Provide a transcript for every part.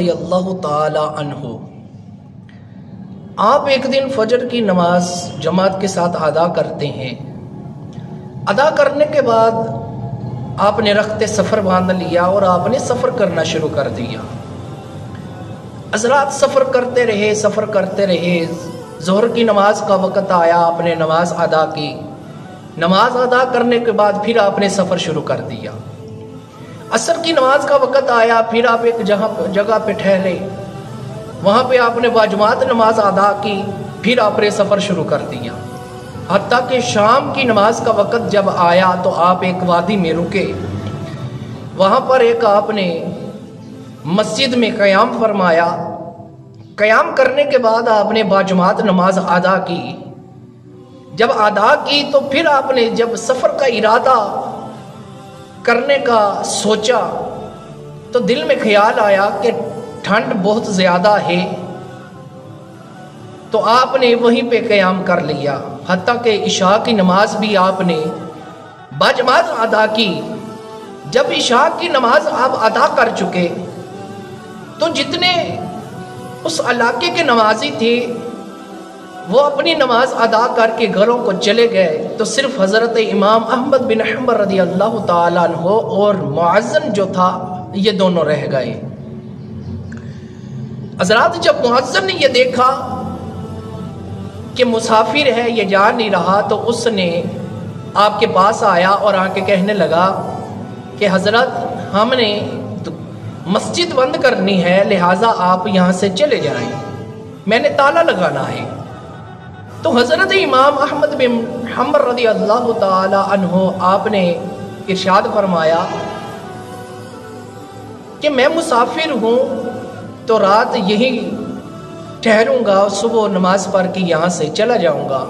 رضی اللہ تعالی عنہ، آپ ایک دن فجر کی نماز جماعت کے ساتھ ادا کرتے ہیں۔ ادا کرنے کے بعد آپ نے رخت سفر باندھ لیا اور آپ نے سفر کرنا شروع کر دیا۔ حضرات سفر کرتے رہے، ظہر کی نماز کا وقت آیا، آپ نے نماز ادا کی۔ نماز ادا کرنے کے بعد پھر آپ نے سفر شروع کر دیا۔ عصر کی نماز کا وقت آیا، پھر آپ ایک جگہ پہ ٹھہرے، وہاں پہ آپ نے باجماعت نماز ادا کی، پھر آپ نے سفر شروع کر دیا۔ حتیٰ کہ شام کی نماز کا وقت جب آیا تو آپ ایک وادی میں رکے، وہاں پر ایک آپ نے مسجد میں قیام فرمایا۔ قیام کرنے کے بعد آپ نے باجماعت نماز ادا کی۔ جب ادا کی تو پھر آپ نے جب سفر کا ارادہ کرنے کا سوچا تو دل میں خیال آیا کہ ٹھنڈ بہت زیادہ ہے، تو آپ نے وہیں پہ قیام کر لیا۔ حتیٰ کہ عشاء کی نماز بھی آپ نے باجماعت ادا کی۔ جب عشاء کی نماز آپ ادا کر چکے تو جتنے اس علاقے کے نمازی تھے وہ اپنی نماز ادا کر کے گھروں کو چلے گئے، تو صرف حضرت امام احمد بن حنبل رضی اللہ تعالیٰ عنہ اور مؤذن جو تھا یہ دونوں رہ گئے۔ حضرات جب مؤذن نے یہ دیکھا کہ مسافر ہے، یہ جا نہیں رہا، تو اس نے آپ کے پاس آیا اور آ کے کہنے لگا کہ حضرت ہم نے مسجد بند کرنی ہے، لہٰذا آپ یہاں سے چلے جائیں، میں نے تالا لگانا ہے۔ تو حضرت امام احمد بن حنبل رضی اللہ تعالی عنہ آپ نے ارشاد فرمایا کہ میں مسافر ہوں تو رات یہیں ٹھہروں گا، صبح نماز پڑھ کے یہاں سے چلا جاؤں گا۔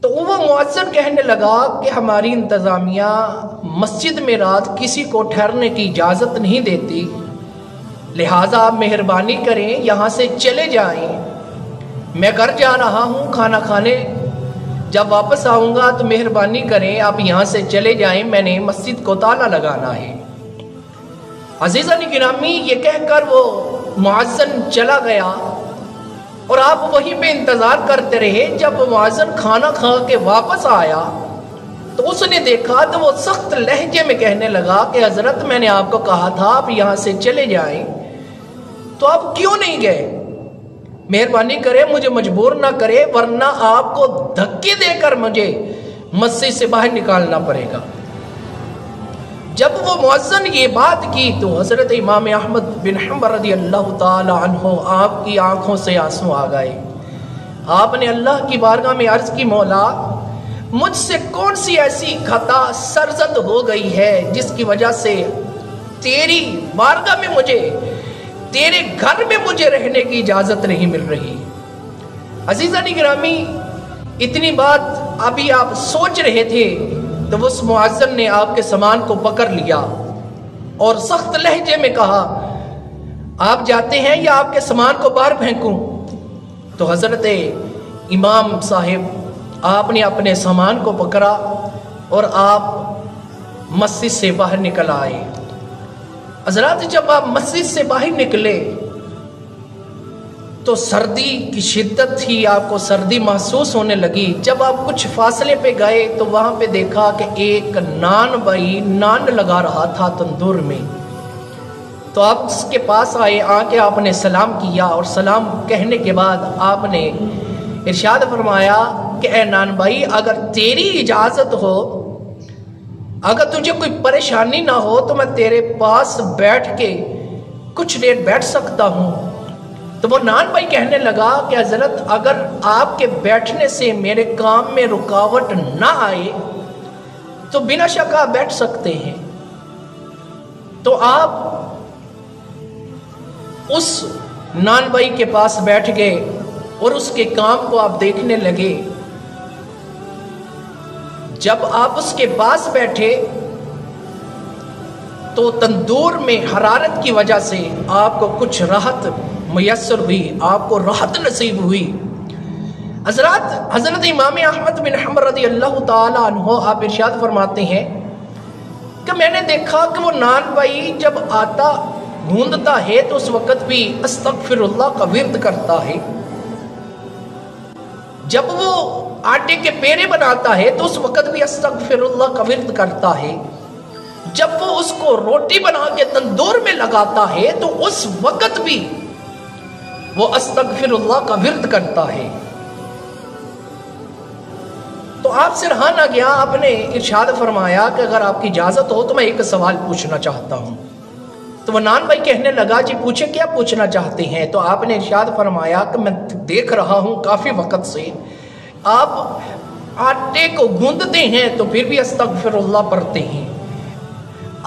تو وہ مؤذن کہنے لگا کہ ہماری انتظامیہ مسجد میں رات کسی کو ٹھہرنے کی اجازت نہیں دیتی، لہٰذا آپ مہربانی کریں یہاں سے چلے جائیں، میں گھر جا رہا ہوں کھانا کھانے، جب واپس آؤں گا تو مہربانی کریں آپ یہاں سے چلے جائیں، میں نے مسجد کو تالا لگانا ہے۔ عزیزان گرامی یہ کہہ کر وہ مؤذن چلا گیا اور آپ وہیں پہ انتظار کرتے رہے۔ جب مؤذن کھانا کھا کے واپس آیا تو اس نے دیکھا تو وہ سخت لہجے میں کہنے لگا کہ حضرت میں نے آپ کو کہا تھا آپ یہاں سے چلے جائیں، تو آپ کیوں نہیں گئے؟ مہربانی کرے مجھے مجبور نہ کرے، ورنہ آپ کو دھکے دے کر مجھے مسجد سے باہر نکالنا پڑے گا۔ جب وہ مؤذن یہ بات کی تو حضرت امام احمد بن حنبل رضی اللہ تعالی عنہ آپ کی آنکھوں سے آنسو آ گئے۔ آپ نے اللہ کی بارگاہ میں عرض کی، مولا مجھ سے کون سی ایسی خطا سرزد ہو گئی ہے جس کی وجہ سے تیری بارگاہ میں مجھے، تیرے گھر میں مجھے رہنے کی اجازت نہیں مل رہی۔ عزیزان گرامی اتنی بات ابھی آپ سوچ رہے تھے تو اس مؤذن نے آپ کے سامان کو پکڑ لیا اور سخت لہجے میں کہا آپ جاتے ہیں یا آپ کے سامان کو باہر پھینکوں؟ تو حضرت امام صاحب آپ نے اپنے سامان کو پکڑا اور آپ مسجد سے باہر نکل آئے۔ حضرات جب آپ مسجد سے باہر نکلے تو سردی کی شدت تھی، آپ کو سردی محسوس ہونے لگی۔ جب آپ کچھ فاصلے پہ گئے تو وہاں پہ دیکھا کہ ایک نان بھائی نان لگا رہا تھا تندور میں، تو آپ اس کے پاس آئے، آ کے آپ نے سلام کیا اور سلام کہنے کے بعد آپ نے ارشاد فرمایا کہ اے نان بھائی اگر تیری اجازت ہو، اگر تجھے کوئی پریشانی نہ ہو تو میں تیرے پاس بیٹھ کے کچھ دیر بیٹھ سکتا ہوں۔ تو وہ نان بھائی کہنے لگا کہ حضرت اگر آپ کے بیٹھنے سے میرے کام میں رکاوٹ نہ آئے تو بلا شک آپ بیٹھ سکتے ہیں۔ تو آپ اس نان بھائی کے پاس بیٹھ گئے اور اس کے کام کو آپ دیکھنے لگے۔ جب آپ اس کے پاس بیٹھے تو تندور میں حرارت کی وجہ سے آپ کو کچھ راحت میسر ہوئی، آپ کو راحت نصیب ہوئی۔ حضرت امام احمد بن حنبل رضی اللہ تعالی عنہ آپ ارشاد فرماتے ہیں کہ میں نے دیکھا کہ وہ نان بھائی جب آتا گوندتا ہے تو اس وقت بھی استغفراللہ کا ورد کرتا ہے، جب وہ آٹے کے پیڑے بناتا ہے تو اس وقت بھی استغفراللہ کا ورد کرتا ہے، جب وہ اس کو روٹی بنا کے تندور میں لگاتا ہے تو اس وقت بھی وہ استغفراللہ کا ورد کرتا ہے۔ تو آپ سے رہا نہ گیا، آپ نے ارشاد فرمایا کہ اگر آپ کی اجازت ہو تو میں ایک سوال پوچھنا چاہتا ہوں۔ تو وہ نان بھائی کہنے لگا جی پوچھیں کیا پوچھنا چاہتے ہیں؟ تو آپ نے ارشاد فرمایا کہ میں دیکھ رہا ہوں کافی وقت سے آپ آٹے کو گوندتے ہیں تو پھر بھی استغفراللہ پڑھتے ہیں،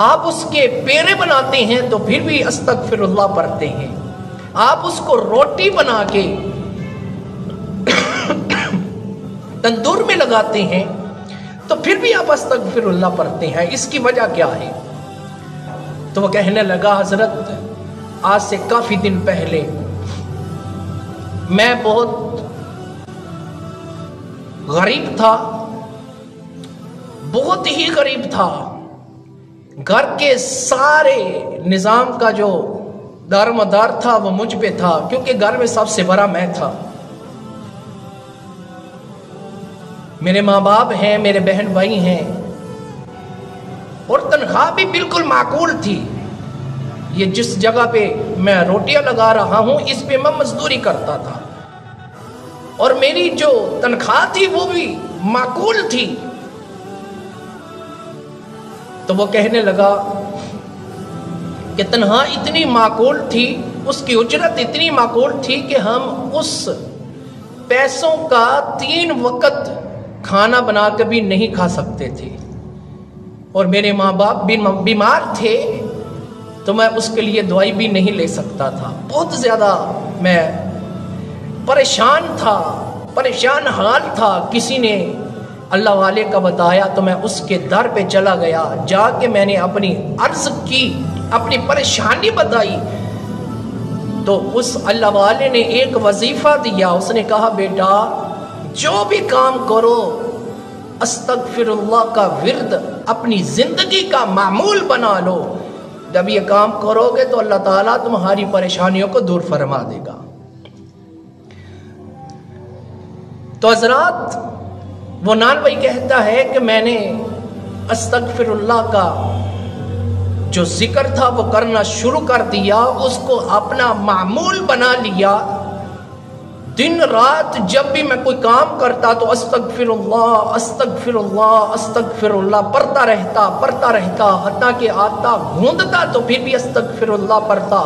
آپ اس کے پیڑے بناتے ہیں تو پھر بھی استغفراللہ پڑھتے ہیں، آپ اس کو روٹی بنا کے تندور میں لگاتے ہیں تو پھر بھی آپ استغفراللہ پڑھتے ہیں، اس کی وجہ کیا ہے؟ تو وہ کہنے لگا حضرت آج سے کافی دن پہلے میں بہت غریب تھا، بہت ہی غریب تھا، گھر کے سارے نظام کا جو دار مدار تھا وہ مجھ پہ تھا، کیونکہ گھر میں سب سے بڑا میں تھا، میرے ماں باپ ہیں، میرے بہن بھائی ہیں، اور تنخواہ بھی بالکل معقول تھی۔ یہ جس جگہ پہ میں روٹیاں لگا رہا ہوں اس پہ میں مزدوری کرتا تھا، اور میری جو تنخواہ تھی وہ بھی معقول تھی۔ تو وہ کہنے لگا کہ تنخواہ اتنی معقول تھی، اس کی اجرت اتنی معقول تھی کہ ہم اس پیسوں کا 3 وقت کھانا بنا کے بھی نہیں کھا سکتے تھے، اور میرے ماں باپ بیمار تھے تو میں اس کے لیے دوائی بھی نہیں لے سکتا تھا، بہت زیادہ میں پریشان تھا، پریشان حال تھا۔ کسی نے اللہ والے کا بتایا تو میں اس کے در پہ چلا گیا، جا کے میں نے اپنی عرض کی، اپنی پریشانی بتائی، تو اس اللہ والے نے ایک وظیفہ دیا، اس نے کہا بیٹا جو بھی کام کرو استغفر اللہ کا ورد اپنی زندگی کا معمول بنا لو، جب یہ کام کرو گے تو اللہ تعالیٰ تمہاری پریشانیوں کو دور فرما دے گا۔ تو حضرات وہ نان بھائی کہتا ہے کہ میں نے استغفر اللہ کا جو ذکر تھا وہ کرنا شروع کر دیا، اس کو اپنا معمول بنا لیا، دن رات جب بھی میں کوئی کام کرتا تو استغفر اللہ استغفر اللہ استغفر اللہ پڑھتا رہتا، حتیٰ کہ آتا گوندتا تو پھر بھی استغفر اللہ پڑھتا،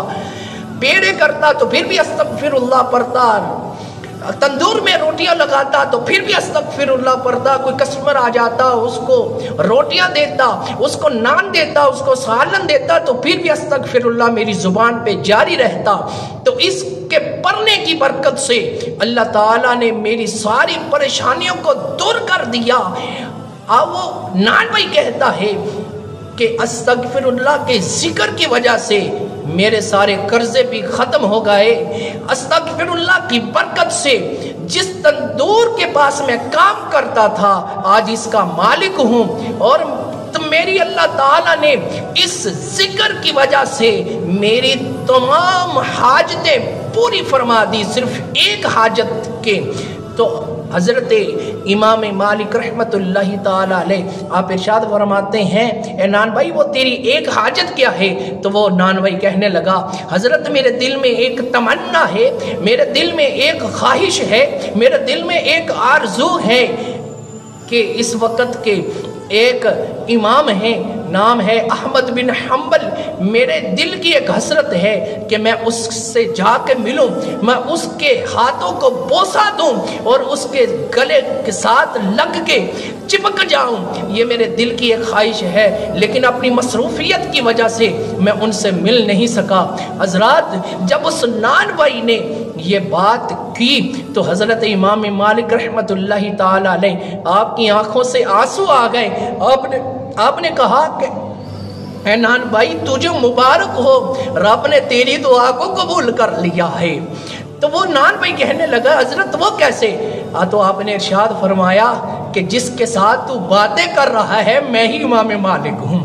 پیڑے کرتا تو پھر بھی استغفر اللہ پڑھتا، تندور میں روٹیاں لگاتا تو پھر بھی استغفر اللہ پڑھتا، کوئی کسٹمر آ جاتا اس کو روٹیاں دیتا، اس کو نان دیتا، اس کو سالن دیتا تو پھر بھی استغفر اللہ میری زبان پہ جاری رہتا۔ تو اس کے پڑھنے کی برکت سے اللہ تعالیٰ نے میری ساری پریشانیوں کو دور کر دیا۔ وہ نان بھائی کہتا ہے کہ استغفر اللہ کے ذکر کی وجہ سے میرے سارے قرضے بھی ختم ہو گئے، استغفر اللہ کی برکت سے جس تندور کے پاس میں کام کرتا تھا آج اس کا مالک ہوں، اور میری اللہ تعالیٰ نے اس ذکر کی وجہ سے میری تمام حاجتیں پوری فرما دی، صرف ایک حاجت کے۔ تو حضرت امام مالک رحمت اللہ تعالیٰ علیہ آپ ارشاد فرماتے ہیں اے نان بھائی وہ تیری ایک حاجت کیا ہے؟ تو وہ نان بھائی کہنے لگا حضرت میرے دل میں ایک تمنا ہے، میرے دل میں ایک خواہش ہے، میرے دل میں ایک آرزو ہے کہ اس وقت کے ایک امام ہیں، نام ہے احمد بن حنبل، میرے دل کی ایک حسرت ہے کہ میں اس سے جا کے ملوں، میں اس کے ہاتھوں کو بوسا دوں اور اس کے گلے کے ساتھ لگ کے چپک جاؤں، یہ میرے دل کی ایک خواہش ہے، لیکن اپنی مصروفیت کی وجہ سے میں ان سے مل نہیں سکا۔ حضرات جب اس نان بھائی نے یہ بات کی تو حضرت امام مالک رحمت اللہ تعالیٰ علیہ آپ کی آنکھوں سے آنسو آ گئے۔ آپ نے کہا کہ اے نان بھائی تجھے مبارک ہو، رب نے تیری دعا کو قبول کر لیا ہے۔ تو وہ نان بھائی کہنے لگا حضرت وہ کیسے؟ تو آپ نے ارشاد فرمایا کہ جس کے ساتھ تو باتیں کر رہا ہے میں ہی امام مالک ہوں،